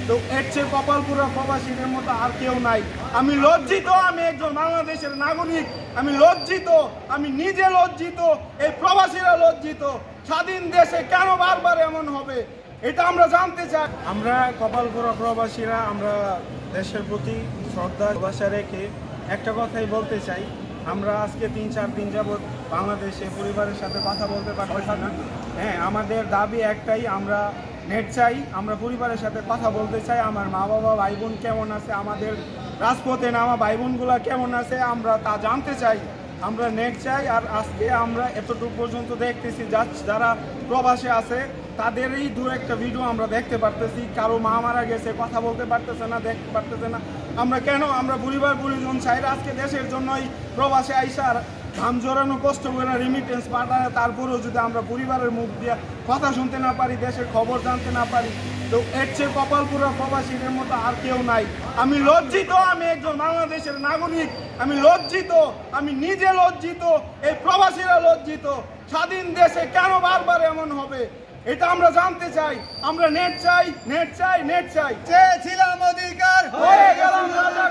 তো এর চেয়ে কপালপুরা প্রবাসীদের মতো আর কেউ নাই। আমি লজ্জিত, আমি একজন বাংলাদেশের নাগরিক, আমি লজ্জিত, আমি নিজে লজ্জিত, এই প্রবাসীরা লজ্জিত। স্বাধীন দেশে কেন বারবার এমন হবে এটা আমরা জানতে চাই। আমরা কপালপুরা প্রবাসীরা আমরা দেশের প্রতি শ্রদ্ধা ভাষা রেখে একটা কথাই বলতে চাই, আমরা আজকে 3-4 দিন যাবৎ বাংলাদেশে পরিবারের সাথে কথা বলতে পারছি না। হ্যাঁ, আমাদের দাবি একটাই, আমরা নেট চাই, আমরা পরিবারের সাথে কথা বলতে চাই। আমার মা বাবা ভাই বোন কেমন আছে, আমাদের রাজপথে নামা ভাই বোনগুলা কেমন আছে, আমরা তা জানতে চাই। আমরা নেট চাই। আর আজকে আমরা এতটুকু পর্যন্ত দেখতেছি যারা প্রবাসে আছে তাদেরই দু একটা ভিডিও আমরা দেখতে পারতেছি। কারো মা মারা গেছে, কথা বলতে পারতেছে না, দেখতে পারতেছে না। আমরা কেন, আমরা পরিবার পরিজন চাই আজকে দেশের জন্যই প্রবাসে আইসার ঘাম জোরানো কষ্ট করে রিমিটেন্স পাঠায়, তারপরেও যদি আমরা পরিবারের মুখ দিয়ে কথা শুনতে না পারি, দেশের খবর জানতে না পারি, তো এর চেয়ে কপালপুরা প্রবাসীদের মতো আর কেউ নাই। আমি লজ্জিত, আমি একজন বাংলাদেশের নাগরিক, আমি লজ্জিত, আমি নিজে লজ্জিত, এই প্রবাসীরা লজ্জিত। স্বাধীন দেশে কেন বারবার এমন হবে এটা আমরা জানতে চাই। আমরা নেট চাই, নেট চাই, নেট চাই। চেয়েছিলাম অধিকার, হয়ে গেলাম রাজা।